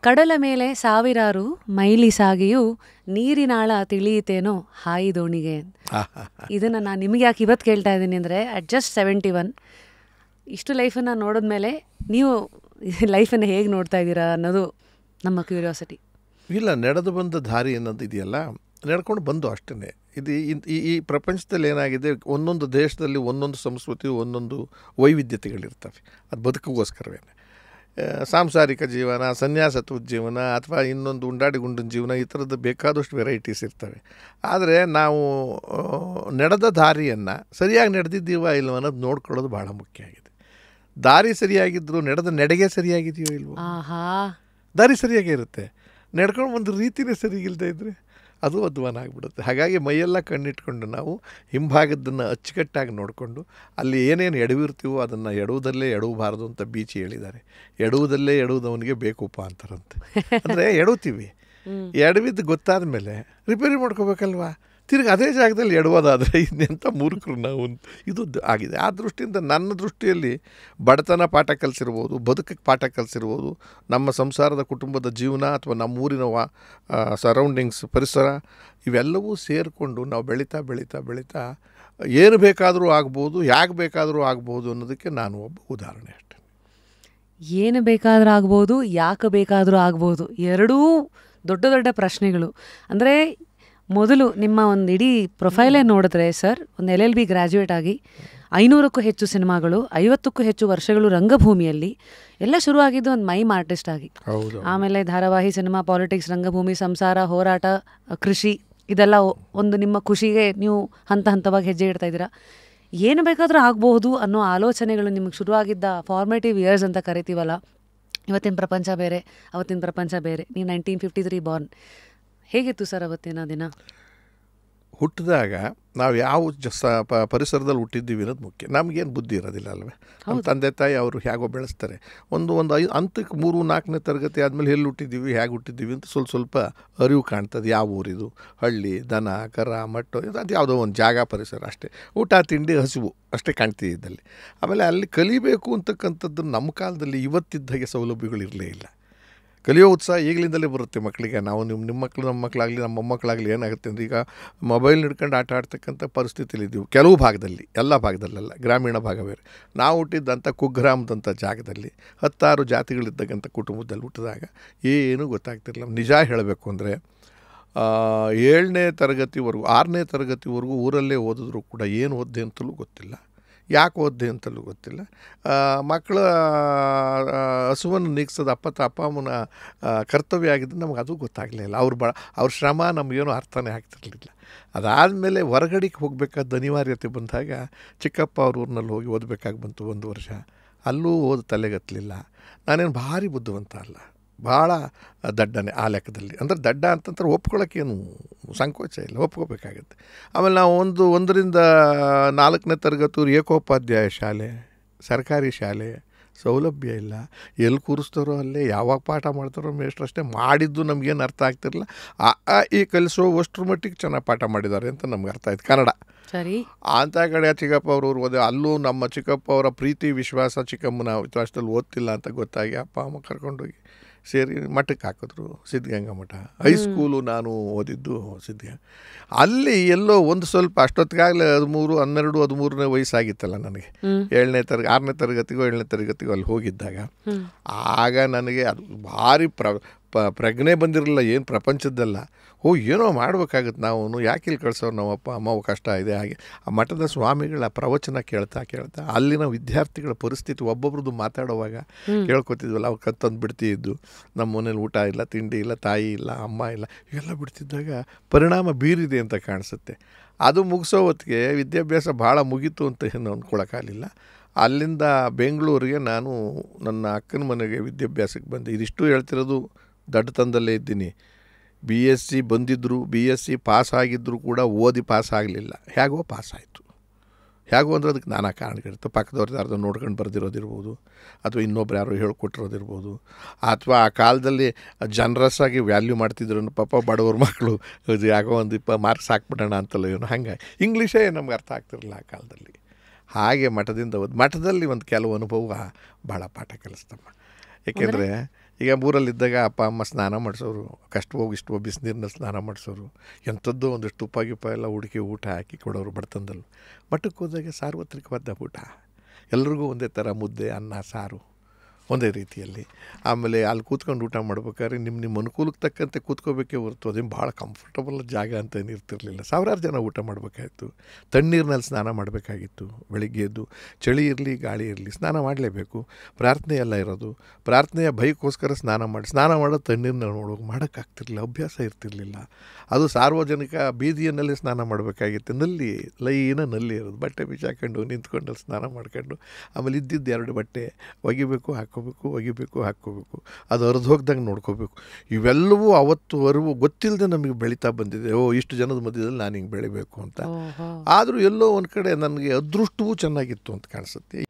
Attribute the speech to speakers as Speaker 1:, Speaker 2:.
Speaker 1: ಕಡಲ ಮೇಲೆ ಸಾವಿರಾರು ಮೈಲಿ ಸಾಗಿಯೂ ನೀರಿನಾಳ ತಿಳಿಯಿತೇನೋ ಹಾಯಿ ದೋಣಿಗೆ. ಇದನ್ನು ನಾನು ನಿಮಗೆ ಯಾಕೆ ಇವತ್ತು ಕೇಳ್ತಾ ಇದ್ದೀನಿ ಅಂದರೆ, ಅಟ್ ಜಸ್ಟ್ 71 ಇಷ್ಟು ಲೈಫನ್ನು ನೋಡಿದ್ಮೇಲೆ ನೀವು ಲೈಫನ್ನು ಹೇಗೆ ನೋಡ್ತಾ ಇದ್ದೀರಾ ಅನ್ನೋದು ನಮ್ಮ ಕ್ಯೂರಿಯಾಸಿಟಿ.
Speaker 2: ಇಲ್ಲ, ನಡೆದು ಬಂದ ದಾರಿ ಅನ್ನೋದು ಇದೆಯಲ್ಲ, ನಡ್ಕೊಂಡು ಬಂದು ಅಷ್ಟೇ. ಇದು ಈ ಪ್ರಪಂಚದಲ್ಲಿ ಏನಾಗಿದೆ, ಒಂದೊಂದು ದೇಶದಲ್ಲಿ ಒಂದೊಂದು ಸಂಸ್ಕೃತಿ, ಒಂದೊಂದು ವೈವಿಧ್ಯತೆಗಳಿರ್ತವೆ. ಅದು ಬದುಕಿಗೋಸ್ಕರವೇ. ಸಾಂಸಾರಿಕ ಜೀವನ, ಸನ್ಯಾಸತ್ವದ ಜೀವನ, ಅಥವಾ ಇನ್ನೊಂದು ಉಂಡಾಡಿ ಗುಂಡಿನ ಜೀವನ, ಈ ಥರದ್ದು ಬೇಕಾದಷ್ಟು ವೆರೈಟೀಸ್ ಇರ್ತವೆ. ಆದರೆ ನಾವು ನಡೆದ ದಾರಿಯನ್ನು ಸರಿಯಾಗಿ ನಡೆದಿದ್ದೀವ ಇಲ್ವ ಅನ್ನೋದು ನೋಡ್ಕೊಳ್ಳೋದು ಭಾಳ ಮುಖ್ಯ ಆಗಿದೆ. ದಾರಿ ಸರಿಯಾಗಿದ್ದರೂ ನಡೆದ ನಡೆಗೆ ಸರಿಯಾಗಿದೆಯೋ ಇಲ್ವೋ? ದಾರಿ ಸರಿಯಾಗೇ ಇರುತ್ತೆ, ನಡ್ಕೊಂಡು ಒಂದು ರೀತಿಯೇ ಸರಿಗಿಲ್ಲದೆ ಇದ್ದರೆ ಅದು ಅಧ್ವಾನ ಆಗಿಬಿಡುತ್ತೆ. ಹಾಗಾಗಿ ಮೈಯೆಲ್ಲ ಕಣ್ಣಿಟ್ಕೊಂಡು ನಾವು ಹಿಂಭಾಗದನ್ನು ಅಚ್ಚುಕಟ್ಟಾಗಿ ನೋಡಿಕೊಂಡು ಅಲ್ಲಿ ಏನೇನು ಎಡವಿರ್ತೀವೋ ಅದನ್ನು ಎಡುವುದಲ್ಲೇ ಎಡವಬಾರ್ದು ಅಂತ ಬೀಚಿ ಹೇಳಿದ್ದಾರೆ. ಎಡುವುದಲ್ಲೇ ಎಡುವುದವನಿಗೆ ಬೇಕುಪ್ಪ ಅಂತಾರಂತೆ. ಅಂದರೆ ಎಡುತ್ತೀವಿ, ಎಡವಿದ್ದು ಗೊತ್ತಾದ ಮೇಲೆ ರಿಪೇರಿ ಮಾಡ್ಕೋಬೇಕಲ್ವಾ, ತಿರ್ಗಿ ಅದೇ ಜಾಗದಲ್ಲಿ ಎಡವೋದಾದರೆ ಇನ್ನೆಂಥ ಮೂರ್ಖರು ನಾವು. ಇದು ಆಗಿದೆ. ಆ ದೃಷ್ಟಿಯಿಂದ ನನ್ನ ದೃಷ್ಟಿಯಲ್ಲಿ ಬಡತನ ಪಾಠ ಕಲಿಸಿರ್ಬೋದು, ಬದುಕಕ್ಕೆ ಪಾಠ ಕಲಿಸಿರ್ಬೋದು, ನಮ್ಮ ಸಂಸಾರದ ಕುಟುಂಬದ ಜೀವನ ಅಥವಾ ನಮ್ಮೂರಿನ ಸರೌಂಡಿಂಗ್ಸ್, ಪರಿಸರ, ಇವೆಲ್ಲವೂ ಸೇರಿಕೊಂಡು ನಾವು ಬೆಳೀತಾ ಬೆಳೀತಾ ಬೆಳೀತಾ ಏನು ಬೇಕಾದರೂ ಆಗ್ಬೋದು, ಯಾಕೆ ಬೇಕಾದರೂ ಆಗ್ಬೋದು ಅನ್ನೋದಕ್ಕೆ ನಾನು ಒಬ್ಬ ಉದಾಹರಣೆ ಅಷ್ಟೆ.
Speaker 1: ಏನು ಬೇಕಾದರೂ ಆಗ್ಬೋದು, ಯಾಕೆ ಬೇಕಾದರೂ ಆಗ್ಬೋದು, ಎರಡೂ ದೊಡ್ಡ ದೊಡ್ಡ ಪ್ರಶ್ನೆಗಳು. ಅಂದರೆ ಮೊದಲು ನಿಮ್ಮ ಒಂದು ಇಡೀ ಪ್ರೊಫೈಲೇ ನೋಡಿದ್ರೆ ಸರ್, ಒಂದು LLB ಗ್ರ್ಯಾಜುಯೇಟ್ ಆಗಿ 500ಕ್ಕೂ ಹೆಚ್ಚು ಸಿನಿಮಾಗಳು, 50ಕ್ಕೂ ಹೆಚ್ಚು ವರ್ಷಗಳು ರಂಗಭೂಮಿಯಲ್ಲಿ, ಎಲ್ಲ ಶುರುವಾಗಿದ್ದು ಒಂದು ಮೈಮ್ ಆರ್ಟಿಸ್ಟ್ ಆಗಿ. ಆಮೇಲೆ ಧಾರಾವಾಹಿ, ಸಿನಿಮಾ, ಪಾಲಿಟಿಕ್ಸ್, ರಂಗಭೂಮಿ, ಸಂಸಾರ, ಹೋರಾಟ, ಕೃಷಿ, ಇದೆಲ್ಲ ಒಂದು ನಿಮ್ಮ ಖುಷಿಗೆ ನೀವು ಹಂತ ಹಂತವಾಗಿ ಹೆಜ್ಜೆ ಇಡ್ತಾ ಇದ್ದೀರಾ. ಏನು ಬೇಕಾದರೂ ಆಗಬಹುದು ಅನ್ನೋ ಆಲೋಚನೆಗಳು ನಿಮಗೆ ಶುರುವಾಗಿದ್ದ ಫಾರ್ಮೇಟಿವ್ ಇಯರ್ಸ್ ಅಂತ ಕರಿತೀವಲ್ಲ, ಇವತ್ತಿನ ಪ್ರಪಂಚ ಬೇರೆ, ಅವತ್ತಿನ ಪ್ರಪಂಚ ಬೇರೆ. ನೀವು 1953 ಬಾರ್ನ್. ಹೇಗಿತ್ತು ಸರ್ ಅವತ್ತಿನ ದಿನ?
Speaker 2: ಹುಟ್ಟಿದಾಗ ನಾವು ಯಾವ ಪರಿಸರದಲ್ಲಿ ಹುಟ್ಟಿದ್ದೀವಿ ಅನ್ನೋದು ಮುಖ್ಯ. ನಮಗೇನು ಬುದ್ಧಿ ಇರೋದಿಲ್ಲ ಅಲ್ವೇ. ನಮ್ಮ ತಂದೆ ತಾಯಿ ಅವರು ಹೇಗೋ ಬೆಳೆಸ್ತಾರೆ. ಒಂದು ಹಂತಕ್ಕೆ 3-4ನೇ ತರಗತಿ ಆದಮೇಲೆ ಎಲ್ಲಿ ಹುಟ್ಟಿದ್ದೀವಿ, ಹೇಗೆ ಹುಟ್ಟಿದ್ದೀವಿ ಅಂತ ಸ್ವಲ್ಪ ಅರಿವು ಕಾಣ್ತದೆ. ಯಾವ ಊರಿದು, ಹಳ್ಳಿ, ದನ, ಕರ, ಮಟ್ಟು, ಅದು ಯಾವುದೋ ಒಂದು ಜಾಗ, ಪರಿಸರ ಅಷ್ಟೇ. ಊಟ, ತಿಂಡಿ, ಹಸಿವು ಅಷ್ಟೇ ಕಾಣ್ತಿದ್ದಲ್ಲಿ. ಆಮೇಲೆ ಅಲ್ಲಿ ಕಲಿಬೇಕು ಅಂತಕ್ಕಂಥದ್ದು ನಮ್ಮ ಕಾಲದಲ್ಲಿ ಇವತ್ತಿದ್ದಾಗೆ ಸೌಲಭ್ಯಗಳಿರಲೇ ಇಲ್ಲ. ಕಲಿಯೋ ಉತ್ಸಾಹ ಈಗಲಿಂದಲೇ ಬರುತ್ತೆ ಮಕ್ಕಳಿಗೆ. ನಾವು ನಿಮ್ಮ ಮಕ್ಕಳು, ನಮ್ಮ ಮಕ್ಕಳಾಗಲಿ, ನಮ್ಮ ಮೊಮ್ಮಕ್ಕಳಾಗಲಿ ಏನಾಗುತ್ತೆ ಅಂದರೆ, ಈಗ ಮೊಬೈಲ್ ಹಿಡ್ಕೊಂಡು ಆಟ ಆಡ್ತಕ್ಕಂಥ ಪರಿಸ್ಥಿತಿಲಿದ್ದೀವಿ ಕೆಲವು ಭಾಗದಲ್ಲಿ, ಎಲ್ಲ ಭಾಗದಲ್ಲೆಲ್ಲ, ಗ್ರಾಮೀಣ ಭಾಗ ಬೇರೆ. ನಾವು ಹುಟ್ಟಿದ್ದಂಥ ಕುಗ್ರಾಮದಂಥ ಜಾಗದಲ್ಲಿ 10 ಜಾತಿಗಳಿದ್ದಕ್ಕಂಥ ಕುಟುಂಬದಲ್ಲಿ ಹುಟ್ಟಿದಾಗ ಏನೂ ಗೊತ್ತಾಗ್ತಿರಲಿಲ್ಲ. ನಿಜ ಹೇಳಬೇಕು ಅಂದರೆ 7ನೇ ತರಗತಿವರೆಗೂ 6ನೇ ತರಗತಿವರೆಗೂ ಊರಲ್ಲೇ ಓದಿದ್ರು ಕೂಡ ಏನು ಓದ್ದೆ ಅಂತಲೂ ಗೊತ್ತಿಲ್ಲ, ಯಾಕೆ ಓದ್ದೆ ಅಂತಲೂ ಗೊತ್ತಿಲ್ಲ. ಮಕ್ಕಳ ಹಸುವನ್ನು ನೀಗ್ಸೋದು ಅಪ್ಪ ಅಮ್ಮನ ಕರ್ತವ್ಯ ಆಗಿದ್ದು ನಮ್ಗೆ ಅದು ಗೊತ್ತಾಗಲಿಲ್ಲ. ಅವ್ರ ಶ್ರಮ ನಮಗೇನು ಅರ್ಥನೇ ಆಗ್ತಿರ್ಲಿಲ್ಲ. ಅದಾದಮೇಲೆ ಹೊರಗಡೆಗೆ ಹೋಗಬೇಕಾದ ಅನಿವಾರ್ಯತೆ ಬಂದಾಗ ಚಿಕ್ಕಪ್ಪ ಅವ್ರ ಊರಿನಲ್ಲಿ ಹೋಗಿ ಓದಬೇಕಾಗಿ ಬಂತು 1 ವರ್ಷ. ಅಲ್ಲೂ ಓದು ತಲೆಗತ್ತಲಿಲ್ಲ. ನಾನೇನು ಭಾರಿ ಬುದ್ಧಿವಂತ ಅಲ್ಲ, ಭಾಳ ದಡ್ಡನೇ ಆ ಲೆಕ್ಕದಲ್ಲಿ. ಅಂದರೆ ದಡ್ಡ ಅಂತಂದ್ರೆ ಒಪ್ಕೊಳ್ಳೋಕ್ಕೇನು ಸಂಕೋಚ ಇಲ್ಲ, ಒಪ್ಕೋಬೇಕಾಗತ್ತೆ. ಆಮೇಲೆ ನಾವು 1ರಿಂದ 4ನೇ ತರಗತಿ ಏಕೋಪಾಧ್ಯಾಯ ಶಾಲೆ, ಸರ್ಕಾರಿ ಶಾಲೆ, ಸೌಲಭ್ಯ ಇಲ್ಲ. ಎಲ್ಲಿ ಕೂರಿಸ್ತಾರೋ ಅಲ್ಲೇ, ಯಾವಾಗ ಪಾಠ ಮಾಡ್ತಾರೋ ಮೇಷ್ಟ್ರಷ್ಟೇ. ಮಾಡಿದ್ದು ನಮಗೇನು ಅರ್ಥ ಆಗ್ತಿರಲಿಲ್ಲ. ಈ ಕಲಿಸೋ ಅಷ್ಟರ ಮಟ್ಟಿಗೆ ಚೆನ್ನಾಗಿ ಪಾಠ ಮಾಡಿದ್ದಾರೆ ಅಂತ ನಮ್ಗೆ ಅರ್ಥ ಆಯ್ತು. ಕನ್ನಡ
Speaker 1: ಸರಿ
Speaker 2: ಅಂಥ ಕಡೆ ಚಿಕ್ಕಪ್ಪ ಅವ್ರವ್ರು ಓದಿ, ಅಲ್ಲೂ ನಮ್ಮ ಚಿಕ್ಕಪ್ಪ ಅವರ ಪ್ರೀತಿ ವಿಶ್ವಾಸ ಚಿಕ್ಕಮ್ಮನ ವಿಶ್ವಾಸದಲ್ಲಿ ಓದ್ತಿಲ್ಲ ಅಂತ ಗೊತ್ತಾಗಿ ಅಪ್ಪ ಅಮ್ಮ ಕರ್ಕೊಂಡೋಗಿ ಸೇರಿ ಮಠಕ್ಕೆ ಹಾಕಿದ್ರು, ಸಿದ್ಧಗಂಗಾ ಮಠ. ಹೈಸ್ಕೂಲು ನಾನು ಓದಿದ್ದು ಸಿದ್ಧಗಂಗಾ. ಅಲ್ಲಿ ಎಲ್ಲೋ ಒಂದು ಸ್ವಲ್ಪ ಅಷ್ಟೊತ್ತಿಗಾಗಲೇ 13, 12, 13ನೇ ವಯಸ್ಸಾಗಿತ್ತಲ್ಲ ನನಗೆ. 6ನೇ ತರಗತಿಗೋ 7ನೇ ತರಗತಿಗೋ ಅಲ್ಲಿ ಹೋಗಿದ್ದಾಗ ಆಗ ನನಗೆ ಅದು ಭಾರಿ ಪ್ರಜ್ಞೆ ಬಂದಿರಲಿಲ್ಲ ಏನು ಪ್ರಪಂಚದ್ದಲ್ಲ. ಏನೋ ಮಾಡ್ಬೇಕಾಗತ್ತೆ, ನಾವು ಯಾಕೆ ಇಲ್ಲಿ ಕಳ್ಸೋರು, ನಮ್ಮ ಅಪ್ಪ ಅಮ್ಮ ಕಷ್ಟ ಇದೆ. ಹಾಗೆ ಆ ಮಠದ ಸ್ವಾಮಿಗಳ ಪ್ರವಚನ ಕೇಳ್ತಾ ಅಲ್ಲಿನ ವಿದ್ಯಾರ್ಥಿಗಳ ಪರಿಸ್ಥಿತಿ ಒಬ್ಬೊಬ್ರದ್ದು ಮಾತಾಡುವಾಗ ಕೇಳ್ಕೊತಿದ್ವಲ್ಲ. ಅವ್ರು ಕತ್ತೊಂದು ಬಿಡ್ತಿದ್ದು, ನಮ್ಮ ಮನೇಲಿ ಊಟ ಇಲ್ಲ, ತಿಂಡಿ ಇಲ್ಲ, ತಾಯಿ ಇಲ್ಲ, ಅಮ್ಮ ಇಲ್ಲ, ಇವೆಲ್ಲ ಬಿಡ್ತಿದ್ದಾಗ ಪರಿಣಾಮ ಬೀರಿದೆ ಅಂತ ಕಾಣಿಸುತ್ತೆ. ಅದು ಮುಗಿಸೋ ಹೊತ್ತಿಗೆ ವಿದ್ಯಾಭ್ಯಾಸ ಭಾಳ ಮುಗೀತು ಅಂತ ಏನು ಅಂದ್ಕೊಳಕ್ಕಾಗಲಿಲ್ಲ. ಅಲ್ಲಿಂದ ಬೆಂಗಳೂರಿಗೆ ನಾನು ನನ್ನ ಅಕ್ಕನ ಮನೆಗೆ ವಿದ್ಯಾಭ್ಯಾಸಕ್ಕೆ ಬಂದೆ. ಇದಿಷ್ಟು ಹೇಳ್ತಿರೋದು ದಡ್ಡತನದಲ್ಲೇ ಇದ್ದೀನಿ. BSc ಬಂದಿದ್ದರು, BSc ಪಾಸ್ ಆಗಿದ್ದರೂ ಕೂಡ ಓದಿ ಪಾಸ್ ಆಗಲಿಲ್ಲ. ಹೇಗೋ ಪಾಸಾಯಿತು. ಹೇಗೋ ಅಂದರೆ ಅದಕ್ಕೆ ನಾನಾ ಕಾರಣಗಳಿರ್ತವೆ. ಪಕ್ಕದವ್ರದ್ದು ಯಾರ್ದೋ ನೋಡ್ಕೊಂಡು ಬರೆದಿರೋದಿರ್ಬೋದು, ಅಥವಾ ಇನ್ನೊಬ್ರು ಯಾರೋ ಹೇಳ್ಕೊಟ್ಟಿರೋದಿರ್ಬೋದು, ಅಥವಾ ಆ ಕಾಲದಲ್ಲಿ ಜನರಸ್ ಆಗಿ ವ್ಯಾಲ್ಯೂ ಮಾಡ್ತಿದ್ರು. ಪಾಪ ಬಡವ್ರ ಮಕ್ಕಳು ಯಾಕೋ ಒಂದು 20 ಮಾರ್ಕ್ಸ್ ಹಾಕ್ಬಿಡೋಣ ಅಂತಲ್ಲ ಏನು, ಹಂಗೆ ಇಂಗ್ಲೀಷೇ ನಮ್ಗೆ ಅರ್ಥ ಆಗ್ತಿರಲಿಲ್ಲ ಆ ಕಾಲದಲ್ಲಿ. ಹಾಗೆ ಮಠದಲ್ಲಿ ಒಂದು ಕೆಲವು ಅನುಭವ ಭಾಳ ಪಾಠ ಕಲಿಸ್ತಮ್ಮ. ಏಕೆಂದರೆ ಈಗ ಊರಲ್ಲಿದ್ದಾಗ ಅಪ್ಪ ಅಮ್ಮ ಸ್ನಾನ ಮಾಡಿಸೋರು, ಕಷ್ಟವೋ ಇಷ್ಟವೋ ಬಿಸಿನೀರಿನ ಸ್ನಾನ ಮಾಡಿಸೋರು, ಎಂಥದ್ದೋ ಒಂದಿಷ್ಟು ತುಪ್ಪ ಗಿಪ್ಪ ಎಲ್ಲ ಹುಡುಕಿ ಊಟ ಹಾಕಿ ಕೊಡೋರು ಬಡತನದಲ್ಲಿ. ಮಠಕ್ಕೆ ಹೋದಾಗ ಸಾರ್ವತ್ರಿಕವಾದ ಊಟ, ಎಲ್ರಿಗೂ ಒಂದೇ ಥರ ಮುದ್ದೆ ಅನ್ನ ಸಾರು ಒಂದೇ ರೀತಿಯಲ್ಲಿ. ಆಮೇಲೆ ಅಲ್ಲಿ ಕೂತ್ಕೊಂಡು ಊಟ ಮಾಡ್ಬೇಕಾದ್ರೆ ನಿಮ್ಮ ಅನುಕೂಲಕ್ಕೆ ತಕ್ಕಂತೆ ಕೂತ್ಕೋಬೇಕೇ ಹೊರತು ಅದೇನು ಭಾಳ ಕಂಫರ್ಟಬಲ್ ಜಾಗ ಅಂತ ಏನಿರ್ತಿರಲಿಲ್ಲ. ಸಾವಿರಾರು ಜನ ಊಟ ಮಾಡಬೇಕಾಗಿತ್ತು, ತಣ್ಣೀರಿನಲ್ಲಿ ಸ್ನಾನ ಮಾಡಬೇಕಾಗಿತ್ತು. ಬೆಳಿಗ್ಗೆ ಎದ್ದು ಚಳಿ ಇರಲಿ ಗಾಳಿ ಇರಲಿ ಸ್ನಾನ ಮಾಡಲೇಬೇಕು. ಪ್ರಾರ್ಥನೆ ಎಲ್ಲ ಇರೋದು, ಪ್ರಾರ್ಥನೆಯ ಭಯಕ್ಕೋಸ್ಕರ ಸ್ನಾನ ಮಾಡೋದು ತಣ್ಣೀರಿನಲ್ಲಿ ಮಾಡೋಕ್ಕಾಗ್ತಿರ್ಲಿಲ್ಲ, ಅಭ್ಯಾಸ ಇರ್ತಿರಲಿಲ್ಲ. ಅದು ಸಾರ್ವಜನಿಕ ಬೀದಿಯನ್ನಲ್ಲಿ ಸ್ನಾನ ಮಾಡಬೇಕಾಗಿತ್ತು. ನಲ್ಲಿ ಇರೋದು, ಬಟ್ಟೆ ಬಿಚ್ಚಾಕೊಂಡು ನಿಂತ್ಕೊಂಡು ಸ್ನಾನ ಮಾಡ್ಕೊಂಡು ಆಮೇಲೆ ಇದ್ದಿದ್ದು 2 ಬಟ್ಟೆ ಒಗಿಬೇಕು ಹಾಕ್ಕೋಬೇಕು, ಅದು ಹರಿದು ಹೋಗ್ದಂಗೆ ನೋಡ್ಕೋಬೇಕು. ಇವೆಲ್ಲವೂ ಅವತ್ತುವರೆಗೂ ಗೊತ್ತಿಲ್ಲದೆ ನಮಗೆ ಬೆಳೀತಾ ಬಂದಿದೆ. ಇಷ್ಟು ಜನದ ಮಧ್ಯದಲ್ಲಿ ನಾನು ಹಿಂಗೆ ಬೆಳಿಬೇಕು ಅಂತ. ಆದರೂ ಎಲ್ಲೋ ಒಂದು ಕಡೆ ನನಗೆ ಅದೃಷ್ಟವೂ ಚೆನ್ನಾಗಿತ್ತು ಅಂತ ಕಾಣಿಸುತ್ತೆ.